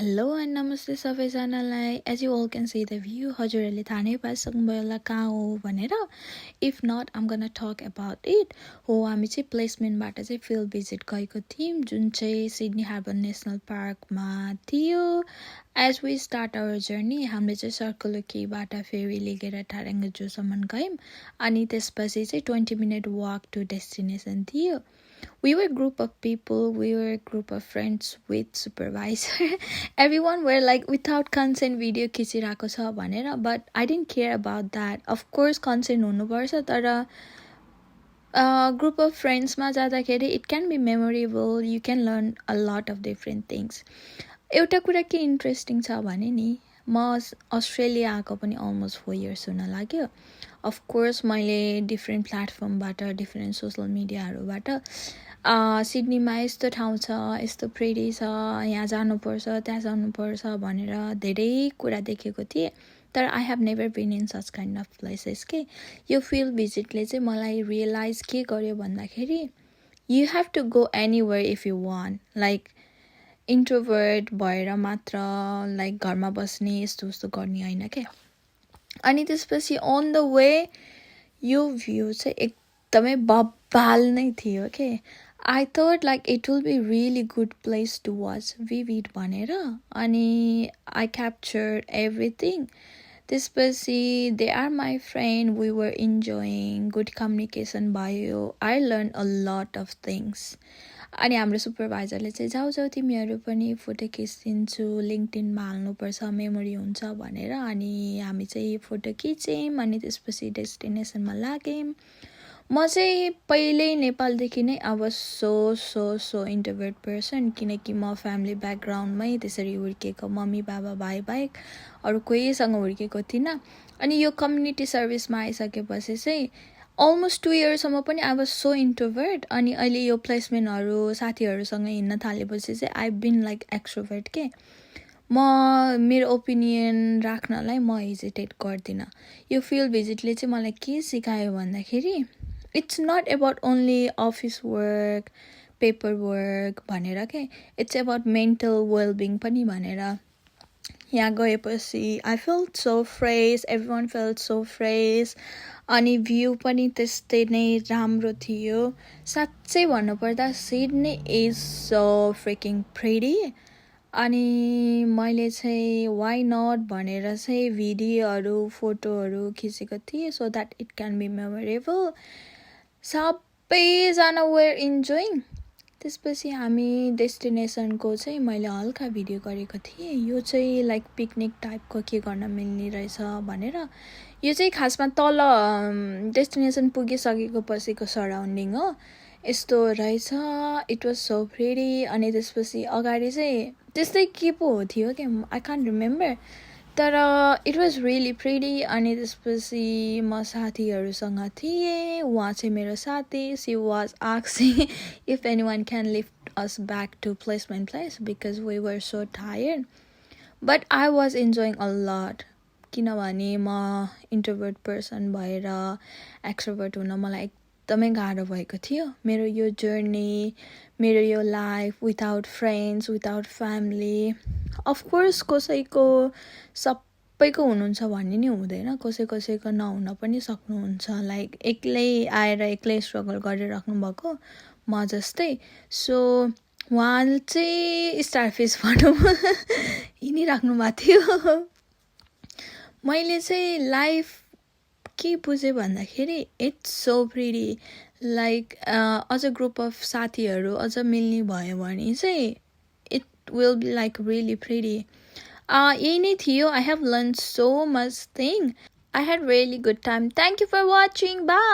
Hello and namaste सबैजनालाई. As you all can see the view, हजुरहरूले थाहा नै पाइसक्नुभयो होला कहाँ हो भनेर. If not, I'm gonna talk about it. हो हामी चाहिँ प्लेसमेन्टबाट चाहिँ फिल्ड भिजिट गएको थियौँ जुन चाहिँ सिडनी हार्बर नेसनल पार्कमा थियो. As we start our journey, हामीले चाहिँ सर्कुलर केबाट फेरि लिएर टारङ्गा जूसम्म गयौँ अनि त्यसपछि चाहिँ 20-minute walk to destination थियो. We were a group of people, we were a group of friends with supervisor. Everyone were like without consent video खिचिरहेको छ भनेर, but I didn't care about that. Of course consent हुनुपर्छ तर group of friends मा जाँदाखेरि it can be memorable, you can learn a lot of different things. एउटा कुरा के interesting छ भने नि म अस्ट्रेलिया आएको पनि almost 4 years हुन लाग्यो. Of course मैले डिफ्रेन्ट प्लेटफर्मबाट डिफ्रेन्ट सोसल मिडियाहरूबाट सिडनीमा यस्तो ठाउँ छ, यस्तो प्रेटी छ, यहाँ जानुपर्छ, त्यहाँ जानुपर्छ भनेर धेरै कुरा देखेको थिएँ. तर I have never been in such kind of places के. यो फिल्ड भिजिटले चाहिँ मलाई रियलाइज के गर्यो भन्दाखेरि you have to go anywhere if you want. Like introvert भएर मात्र लाइक घरमा बस्ने यस्तो उस्तो गर्ने होइन क्या. अनि त्यसपछि अन द वे यो भ्यू चाहिँ एकदमै बब्बाल नै थियो के. I thought like it will be really good place to watch vivid भनेर अनि आई क्याप्चर्ड एभ्रिथिङ. त्यसपछि they are my friend, we were enjoying, good communication भयो, I learn a lot of things. अनि हाम्रो सुपरभाइजरले चाहिँ जाऊ तिमीहरू पनि फोटो खिचिदिन्छु, लिङ्क्डइनमा हाल्नुपर्छ, मेमोरी हुन्छ भनेर. अनि हामी चाहिँ फोटो खिच्यौँ अनि त्यसपछि डेस्टिनेसनमा लाग्यौँ. म चाहिँ पहिल्यै नेपालदेखि नै अब सो इन्ट्रोभर्ट पर्सन, किनकि म फ्यामिली ब्याकग्राउन्डमै त्यसरी हुर्किएको, मम्मी बाबा भाइ बाहेक अरू कोहीसँग हुर्किएको थिइनँ. अनि यो कम्युनिटी सर्भिसमा आइसकेपछि चाहिँ अलमोस्ट 2 yearsसम्म पनि आई वाज सो इन्ट्रोभर्ट. अनि अहिले यो प्लेसमेन्टहरू साथीहरूसँग हिँड्न थालेपछि चाहिँ आई बिन लाइक एक्सट्रोभर्ट के. म मेरो ओपिनियन राख्नलाई म हेजिटेट गर्दिनँ. यो फिल्ड भिजिटले चाहिँ मलाई के सिकायो भन्दाखेरि it's not about only office work, paper work भनेर के. इट्स एबाउट मेन्टल वेलबिङ पनि भनेर. यहाँ गएपछि I felt so fresh, every felt so fresh. अनि भ्यू पनि त्यस्तै नै राम्रो थियो. साँच्चै भन्नुपर्दा Sydney is so freaking pretty. अनि मैले चाहिँ वाइ नट भनेर चाहिँ भिडियोहरू फोटोहरू खिचेको थिएँ so that it can be memorable. सबैजना वेयर इन्जोइङ. त्यसपछि हामी डेस्टिनेसनको चाहिँ मैले हल्का भिडियो गरेको थिएँ. यो चाहिँ लाइक पिकनिक टाइपको के गर्न मिल्ने रहेछ भनेर. यो चाहिँ खासमा तल डेस्टिनेसन पुगिसकेको पछिको सराउन्डिङ हो, यस्तो रहेछ. It was so pretty. अनि त्यसपछि अगाडि चाहिँ त्यस्तै के पो हो थियो क्या, आई कान्ट रिमेम्बर, तर इट वाज रियली प्रेटी. अनि त्यसपछि म साथीहरूसँग थिएँ. उहाँ चाहिँ मेरो साथी. She was asking if anyone can lift us back to placement place because we were so tired. But I was enjoying a lot, किनभने म इन्ट्रोभर्ट पर्सन भएर एक्सट्रोभर्ट हुन मलाई एकदमै गाह्रो भएको थियो. मेरो यो जर्नी, मेरो यो life without friends, without family. Of course कसैको सबैको हुनुहुन्छ भन्ने नै हुँदैन, कसैको नहुन पनि सक्नुहुन्छ. लाइक एक्लै आएर एक्लै स्ट्रगल गरिराख्नु भएको म जस्तै. सो उहाँ चाहिँ स्टारफिस भनौँ हिँडिराख्नु भएको थियो. मैले चाहिँ लाइफ के बुझेँ भन्दाखेरि इट्स सो प्रिटी. लाइक अझ ग्रुप अफ साथीहरू अझ मिल्ने भयो भने चाहिँ it will be like really pretty. यही नै थियो. I have learn so much thing. I had really good time. Thank you for watching. By.